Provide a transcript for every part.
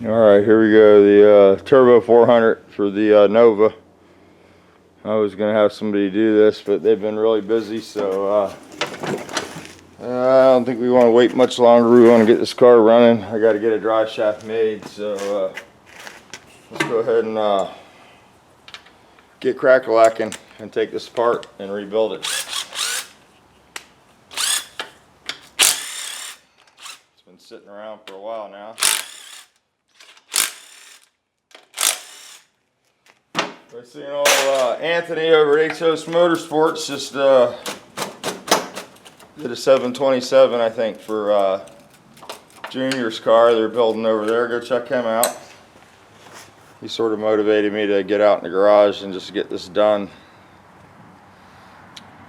Alright, here we go. The Turbo 400 for the Nova. I was going to have somebody do this, but they've been really busy, so I don't think we want to wait much longer. We want to get this car running. I got to get a drive shaft made, so let's go ahead and get crack-a-lacking and take this apart and rebuild it. It's been sitting around for a while now. I seen old Anthony over at HOS Motorsports just did a 727, I think, for Junior's car they're building over there. Go check him out. He sort of motivated me to get out in the garage and just get this done.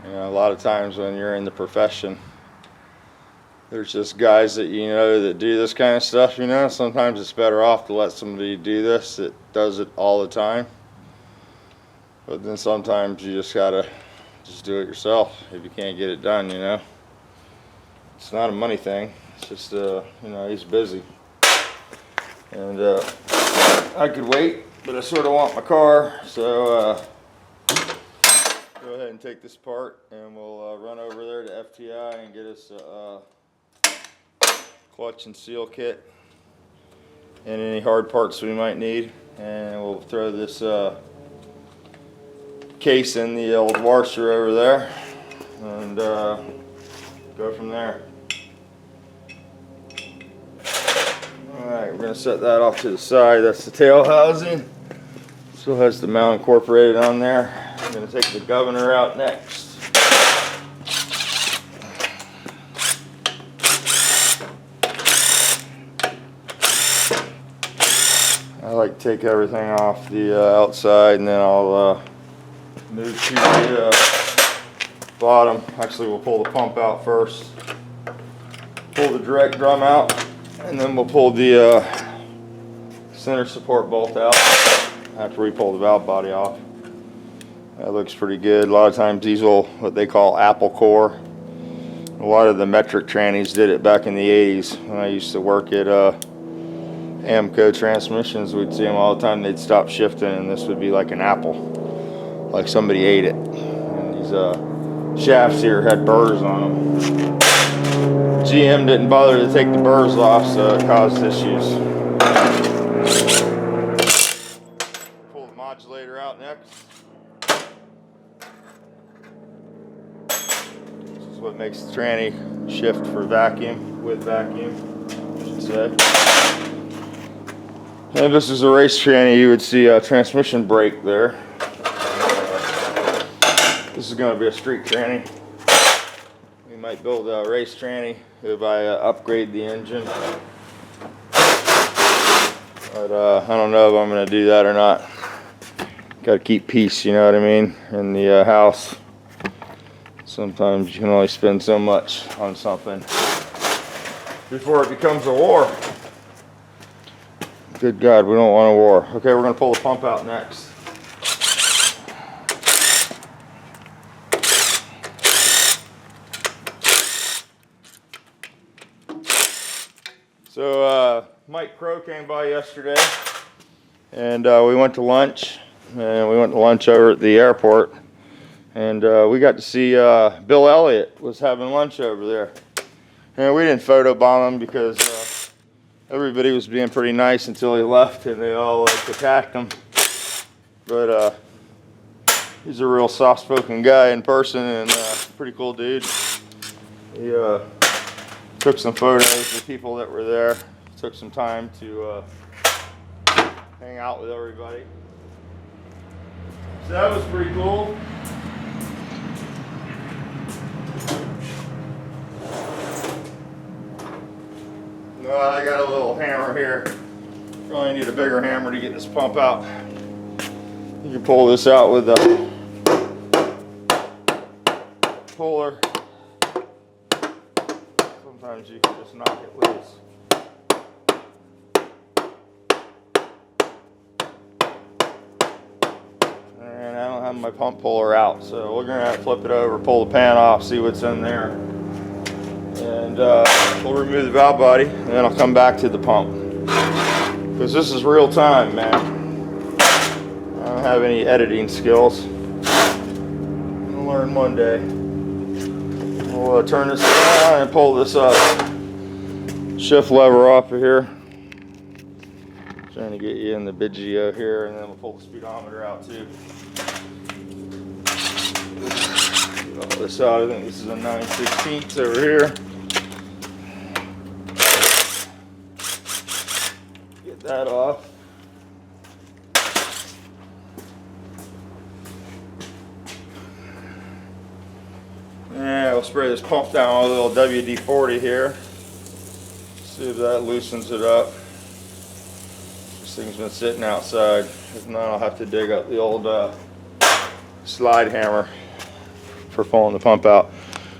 You know, a lot of times when you're in the profession, there's just guys that you know that do this kind of stuff, you know. Sometimes it's better off to let somebody do this that does it all the time. But then sometimes you just gotta do it yourself if you can't get it done, you know. It's not a money thing. It's just, you know, he's busy. And I could wait, but I sort of want my car. So go ahead and take this apart and we'll run over there to FTI and get us a clutch and seal kit and any hard parts we might need. And we'll throw this case in the old washer over there and go from there. Alright, we're going to set that off to the side. That's the tail housing. Still has the mount incorporated on there. I'm going to take the governor out next. I like to take everything off the outside and then I'll move to the bottom. Actually, we'll pull the pump out first. Pull the direct drum out, and then we'll pull the center support bolt out after we pull the valve body off. That looks pretty good. A lot of times these will, what they call apple core. A lot of the metric trannies did it back in the 80s. When I used to work at Amco Transmissions, we'd see them all the time. They'd stop shifting, and this would be like an apple. Like somebody ate it. And these shafts here had burrs on them. GM didn't bother to take the burrs off, so it caused issues. Pull the modulator out next. This is what makes the tranny shift for vacuum, with vacuum, I should say. And this is a race tranny. You would see a transmission brake there. This is going to be a street tranny. We might build a race tranny if I upgrade the engine. But I don't know if I'm going to do that or not. Got to keep peace, you know what I mean, in the house. Sometimes you can only spend so much on something before it becomes a war. Good God, we don't want a war. Okay, we're going to pull the pump out next. So Mike Crow came by yesterday, and we went to lunch. And we went to lunch over at the airport, and we got to see Bill Elliott was having lunch over there. And we didn't photobomb him because everybody was being pretty nice until he left, and they all like attacked him. But he's a real soft-spoken guy in person, and pretty cool dude. He took some photos of people that were there. Took some time to hang out with everybody. So that was pretty cool. I got a little hammer here. Probably need a bigger hammer to get this pump out. You can pull this out with a puller. Sometimes you can just knock it loose. And I don't have my pump puller out, so we're gonna have to flip it over, pull the pan off, see what's in there. And we'll remove the valve body, and then I'll come back to the pump. because this is real time, man. I don't have any editing skills. I'll learn one day. We'll turn this down and pull this up. Shift lever off of here. Trying to get you in the video here, and then we'll pull the speedometer out too. Pull this out. I think this is a 9/16 over here. Get that off. Yeah, we'll spray this pump down with a little WD-40 here. See if that loosens it up. This thing's been sitting outside. If not, I'll have to dig up the old slide hammer for pulling the pump out.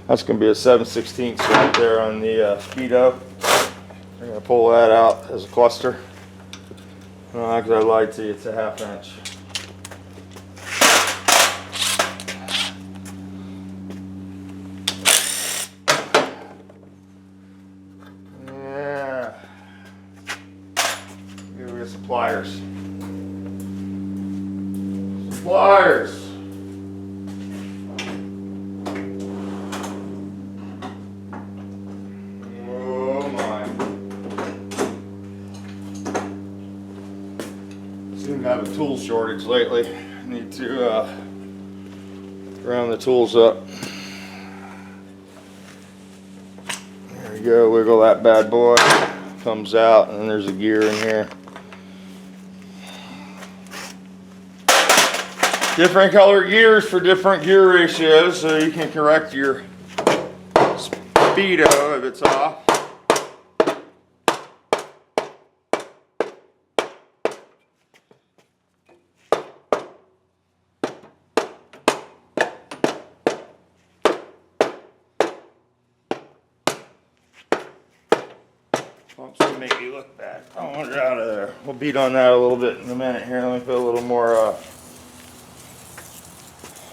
That's going to be a 7/16 right there on the speedo. I'm going to pull that out as a cluster. Because I lied to you, it's a 1/2 inch. Yeah. Here we get some pliers. Pliers. Oh my. Seem to have a tool shortage lately. Need to round the tools up. There you go, wiggle that bad boy. Comes out, and then there's a gear in here. Different color gears for different gear ratios, so you can correct your speedo if it's off. Pump's gonna make me look bad. I want it out of there. We'll beat on that a little bit in a minute here. Let me put a little more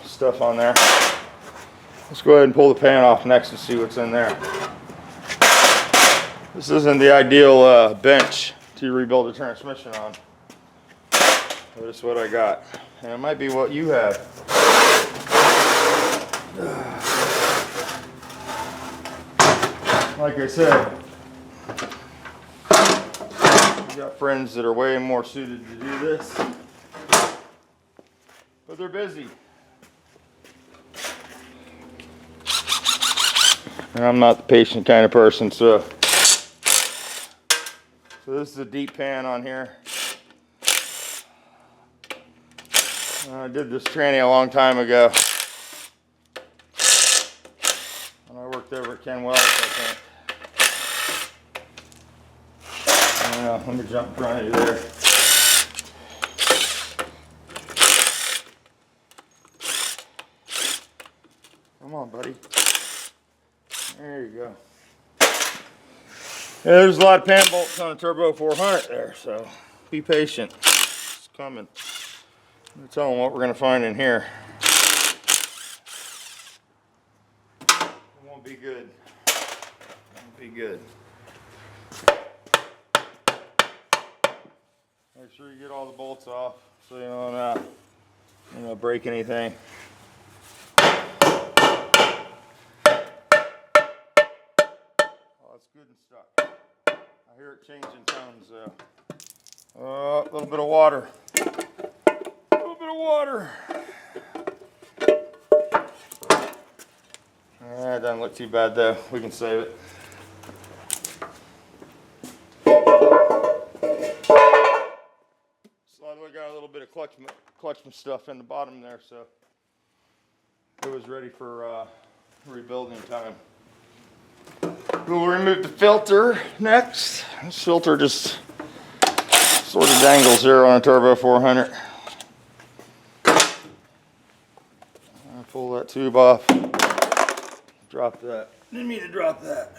stuff on there. Let's go ahead and pull the pan off next and see what's in there. This isn't the ideal bench to rebuild a transmission on, but it's what I got, and it might be what you have. Like I said, we got friends that are way more suited to do this, but they're busy. And I'm not the patient kind of person, so this is a deep pan on here. I did this tranny a long time ago. When I worked over at Ken Wells, I think. Let me jump in front of you there. Come on, buddy. There you go. Yeah, there's a lot of pan bolts on a Turbo 400 there, so be patient. It's coming. I'm gonna tell them what we're going to find in here. It won't be good. It won't be good. Make sure you get all the bolts off so you don't break anything. It's good and stuck. I hear it changing tones though. A little bit of water. A little bit of water. That doesn't look too bad though. We can save it. Slightly got a little bit of clutch stuff in the bottom there, so it was ready for rebuilding time. We'll remove the filter next. This filter just sort of dangles here on a Turbo 400. I'll pull that tube off. Drop that. Didn't mean to drop that.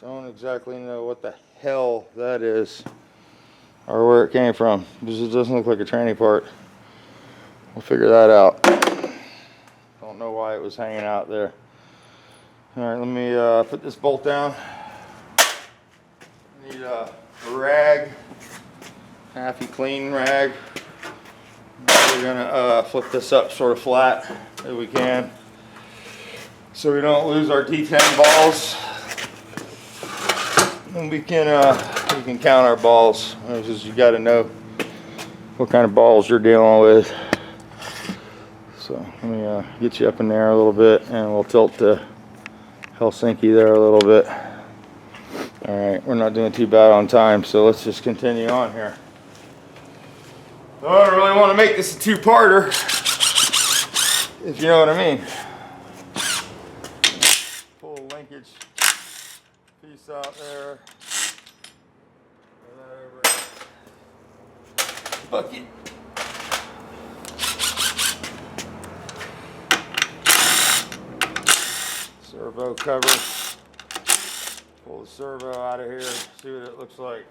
Don't exactly know what the hell that is or where it came from, because it doesn't look like a tranny part. We'll figure that out. Don't know why it was hanging out there. All right, let me put this bolt down. I need a rag, halfy clean rag. We're gonna flip this up sort of flat if we can, so we don't lose our D10 balls. And we can count our balls, because you got to know what kind of balls you're dealing with. So let me get you up in there a little bit, and we'll tilt the Helsinki there a little bit. All right, we're not doing too bad on time, so let's just continue on here. I don't really want to make this a two-parter, if you know what I mean. Pull the linkage piece out there. Throw that over bucket. Servo cover. Pull the servo out of here, see what it looks like.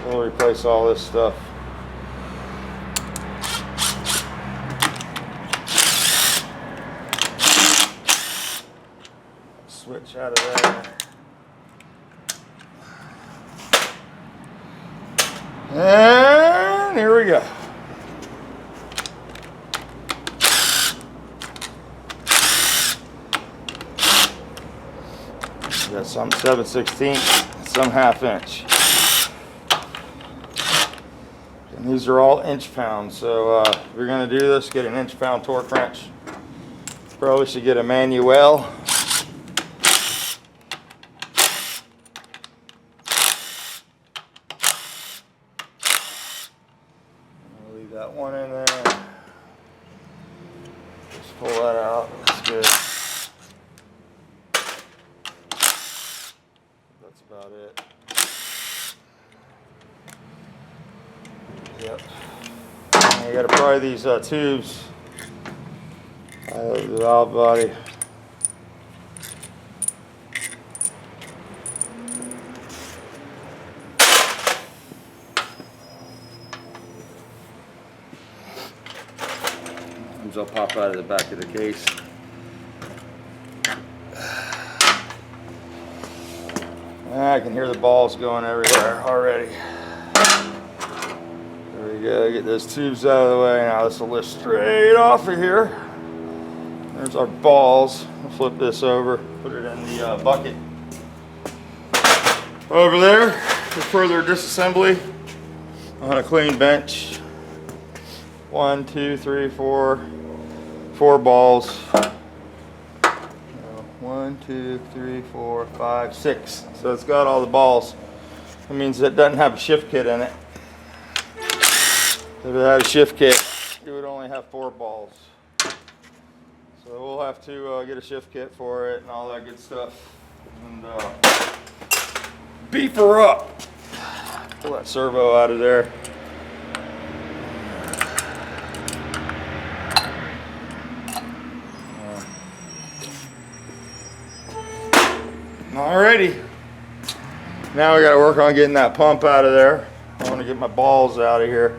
We'll replace all this stuff. Switch out of there. And here we go. Got some 7/16, some 1/2 inch. And these are all inch pounds, so if you're going to do this, get an inch pound torque wrench. Probably should get a manual. I'll leave that one in there. Just pull that out. That's good. That's about it. Yep. You got to pry these tubes out of the valve body. These will pop out of the back of the case. I can hear the balls going everywhere already. There we go, get those tubes out of the way. Now this will lift straight off of here. There's our balls. We'll flip this over, put it in the bucket. Over there, for further disassembly on a clean bench. 1, 2, 3, 4 balls. 1, 2, 3, 4, 5, 6. So it's got all the balls. That means it doesn't have a shift kit in it. If it had a shift kit, it would only have 4 balls. So we'll have to get a shift kit for it and all that good stuff. And beef her up. Pull that servo out of there. Alrighty. Now we got to work on getting that pump out of there. I want to get my balls out of here.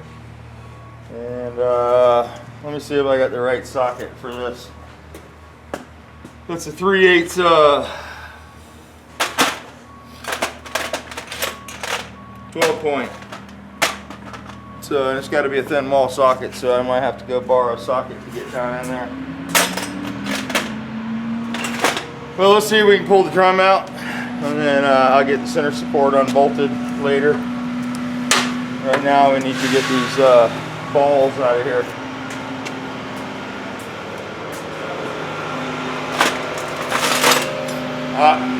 And let me see if I got the right socket for this. That's a 3/8 12 point. So and it's got to be a thin wall socket, so I might have to go borrow a socket to get down in there. Well, let's see if we can pull the drum out, and then I'll get the center support unbolted later. Right now we need to get these balls out of here.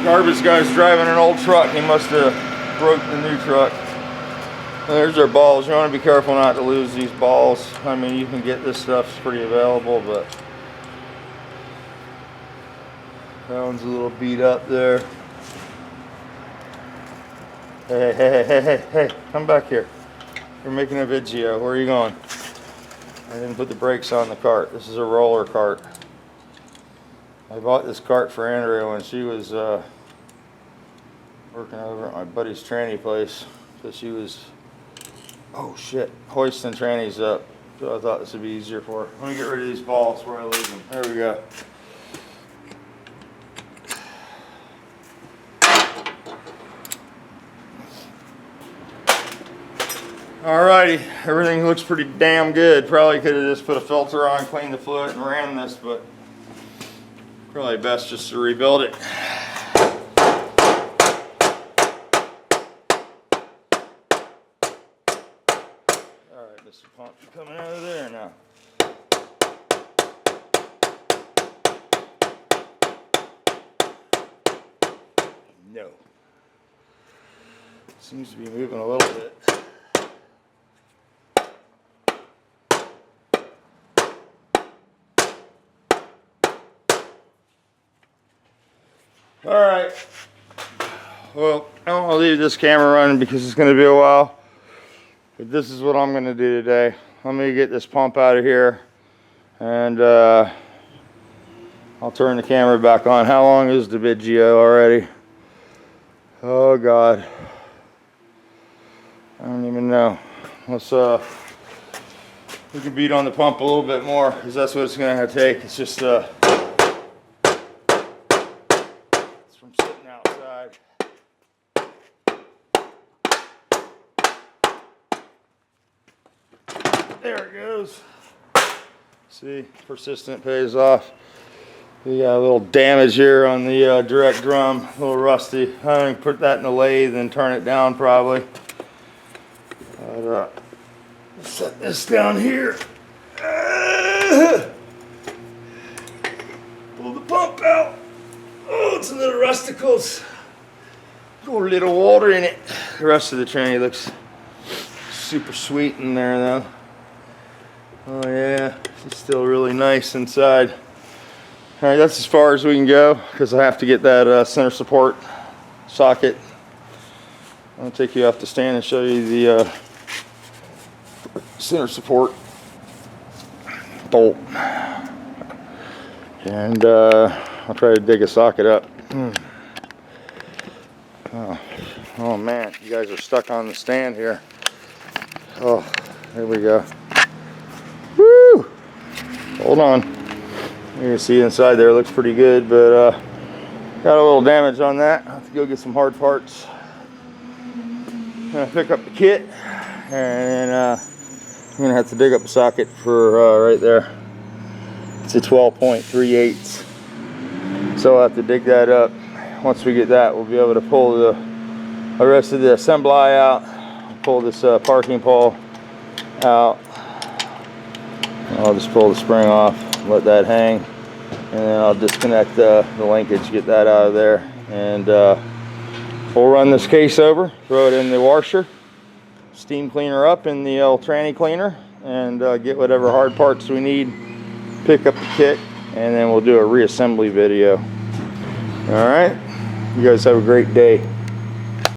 Garbage guy's driving an old truck. He must have broke the new truck. There's our balls. You want to be careful not to lose these balls. I mean, you can get this stuff, it's pretty available, but that one's a little beat up there. Hey, come back here. We're making a video. Where are you going? I didn't put the brakes on the cart. This is a roller cart. I bought this cart for Andrea when she was working over at my buddy's tranny place. So she was, oh shit, hoisting trannies up So I thought this would be easier for her. Let me get rid of these balls where I leave them. There we go. Alrighty, everything looks pretty damn good. Probably could have just put a filter on, cleaned the fluid, and ran this, but probably best just to rebuild it. Alright, Mr. Pump coming out of there now. No. Seems to be moving a little bit. Alright, well, I don't want to leave this camera running because it's going to be a while, but this is what I'm going to do today. Let me get this pump out of here, and I'll turn the camera back on. How long is the video already? Oh God, I don't even know. Let's we can beat on the pump a little bit more, because that's what it's going to take. It's just from sitting outside. There it goes. See, persistent pays off. We got a little damage here on the direct drum, a little rusty. I'm gonna put that in the lathe and turn it down probably. But, set this down here. Pull the pump out. Oh, it's a little rusticles. Got a little water in it. The rest of the tranny looks super sweet in there though. Oh yeah, it's still really nice inside. All right, that's as far as we can go because I have to get that center support socket. I'll take you off the stand and show you the center support bolt. And I'll try to dig a socket up. Oh man, you guys are stuck on the stand here. Oh, there we go. Woo! Hold on. You can see inside there, it looks pretty good, but got a little damage on that. I have to go get some hard parts. I'm gonna pick up the kit, and I'm gonna have to dig up a socket for right there. It's a 12.38. So I'll have to dig that up. Once we get that, we'll be able to pull the rest of the assembly out. Pull this parking pole out. I'll just pull the spring off, let that hang, and then I'll disconnect the linkage, get that out of there, and we'll run this case over, throw it in the washer, steam cleaner up in the old tranny cleaner, and get whatever hard parts we need, pick up the kit, and then we'll do a reassembly video. All right, you guys have a great day.